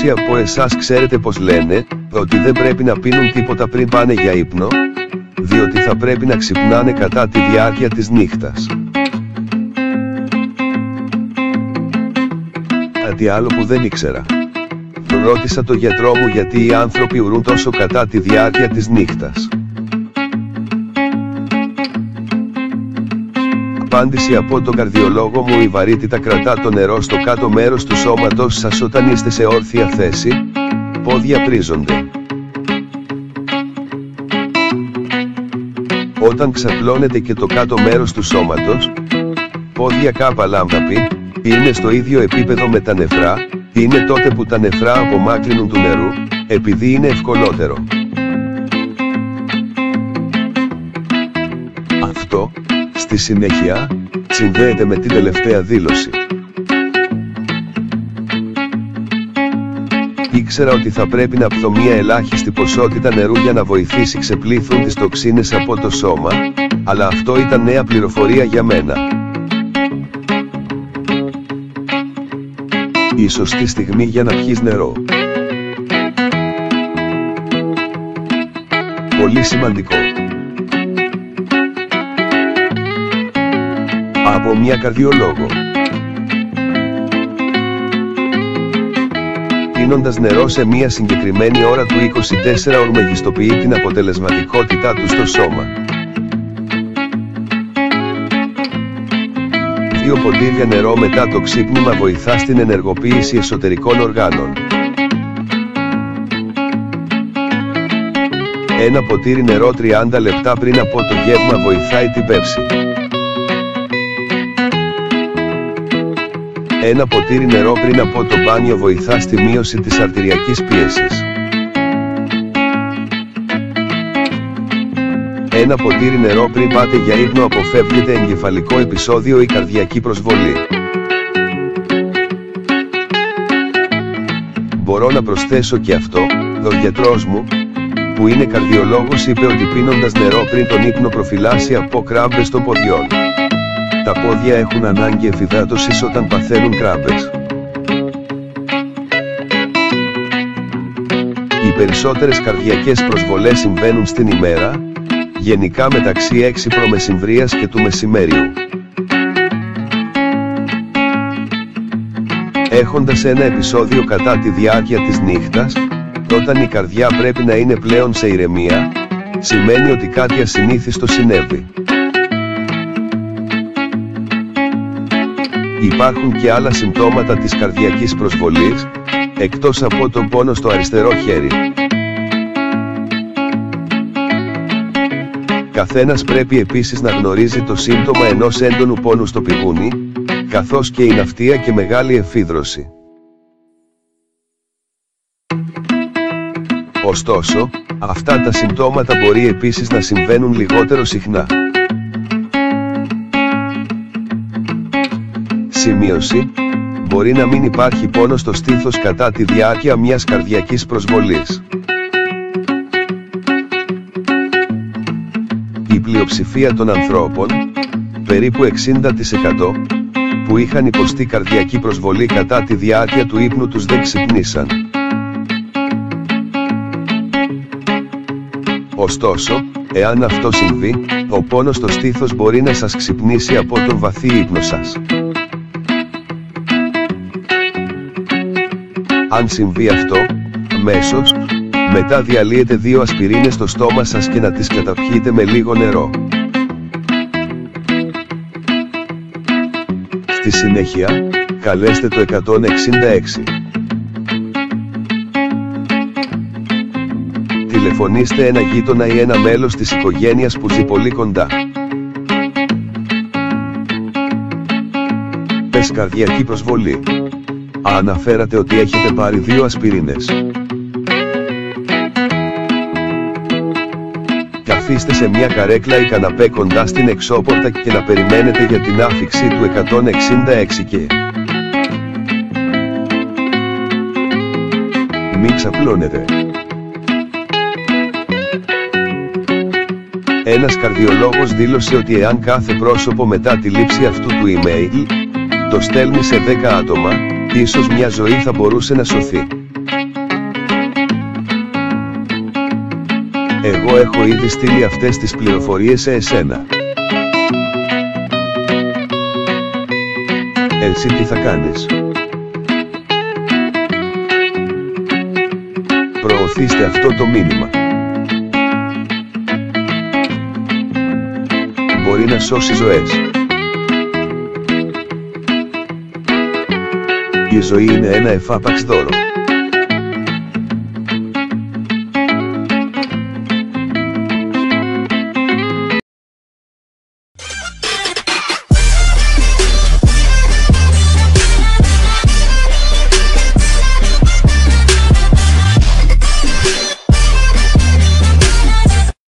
Πόσοι από εσάς ξέρετε πως λένε, ότι δεν πρέπει να πίνουν τίποτα πριν πάνε για ύπνο, διότι θα πρέπει να ξυπνάνε κατά τη διάρκεια της νύχτας. Κάτι άλλο που δεν ήξερα. Ρώτησα το γιατρό μου γιατί οι άνθρωποι ουρούν τόσο κατά τη διάρκεια της νύχτας. Απάντηση από τον καρδιολόγο μου: η βαρύτητα κρατά το νερό στο κάτω μέρος του σώματος σας όταν είστε σε όρθια θέση, πόδια πρίζονται. Όταν ξαπλώνετε και το κάτω μέρος του σώματος, πόδια κάπα λάμδαπη, είναι στο ίδιο επίπεδο με τα νεφρά, είναι τότε που τα νεφρά απομάκρυνουν του νερού, επειδή είναι ευκολότερο. Αυτό, στη συνέχεια, συνδέεται με την τελευταία δήλωση. Ήξερα ότι θα πρέπει να πιω μια ελάχιστη ποσότητα νερού για να βοηθήσει ξεπλήθουν τις τοξίνες από το σώμα, αλλά αυτό ήταν νέα πληροφορία για μένα. Η σωστή στιγμή για να πιεις νερό. Πολύ σημαντικό. Από μια καρδιολόγο. Πίνοντας νερό σε μια συγκεκριμένη ώρα του 24ωρου μεγιστοποιεί την αποτελεσματικότητά του στο σώμα. 2 ποτήρια νερό μετά το ξύπνημα βοηθά στην ενεργοποίηση εσωτερικών οργάνων. 1 ποτήρι νερό 30 λεπτά πριν από το γεύμα βοηθάει την πέψη. 1 ποτήρι νερό πριν από το μπάνιο βοηθά στη μείωση της αρτηριακής πίεσης. 1 ποτήρι νερό πριν πάτε για ύπνο αποφεύγετε εγκεφαλικό επεισόδιο ή καρδιακή προσβολή. Μπορώ να προσθέσω και αυτό, ο γιατρός μου, που είναι καρδιολόγος, είπε ότι πίνοντας νερό πριν τον ύπνο προφυλάσσει από κράμπες των ποδιών. Τα πόδια έχουν ανάγκη εφυδάτωσης όταν παθαίνουν κράμπες. Οι περισσότερες καρδιακές προσβολές συμβαίνουν στην ημέρα, γενικά μεταξύ 6 π.μ. και του μεσημέριου. Έχοντας ένα επεισόδιο κατά τη διάρκεια της νύχτας, όταν η καρδιά πρέπει να είναι πλέον σε ηρεμία, σημαίνει ότι κάτι ασυνήθιστο συνέβη. Υπάρχουν και άλλα συμπτώματα της καρδιακής προσβολής, εκτός από τον πόνο στο αριστερό χέρι. Καθένας πρέπει επίσης να γνωρίζει το σύμπτωμα ενός έντονου πόνου στο πηγούνι, καθώς και η ναυτία και μεγάλη εφίδρωση. Ωστόσο, αυτά τα συμπτώματα μπορεί επίσης να συμβαίνουν λιγότερο συχνά. Σημείωση: μπορεί να μην υπάρχει πόνο στο στήθος κατά τη διάρκεια μιας καρδιακής προσβολής. Η πλειοψηφία των ανθρώπων, περίπου 60%, που είχαν υποστεί καρδιακή προσβολή κατά τη διάρκεια του ύπνου τους δεν ξυπνήσαν. Ωστόσο, εάν αυτό συμβεί, ο πόνος στο στήθος μπορεί να σας ξυπνήσει από τον βαθύ ύπνο σας. Αν συμβεί αυτό, αμέσως, μετά διαλύετε 2 ασπιρίνες στο στόμα σας και να τις καταπιείτε με λίγο νερό. Στη συνέχεια, καλέστε το 166. Τηλεφωνήστε ένα γείτονα ή ένα μέλος της οικογένειας που ζει πολύ κοντά. Πες καρδιακή προσβολή. Αναφέρατε ότι έχετε πάρει 2 ασπιρίνες. Καθίστε σε μια καρέκλα ή καναπέ κοντά στην εξώπορτα και να περιμένετε για την άφιξη του 166 και... Μην ξαπλώνετε. Ένας καρδιολόγος δήλωσε ότι εάν κάθε πρόσωπο μετά τη λήψη αυτού του email το στέλνει σε 10 άτομα, ίσως μια ζωή θα μπορούσε να σωθεί. Εγώ έχω ήδη στείλει αυτές τις πληροφορίες σε εσένα. Εσύ τι θα κάνεις? Προωθήστε αυτό το μήνυμα. Μπορεί να σώσει ζωές. Η ζωή είναι ένα εφάπαξ δώρο.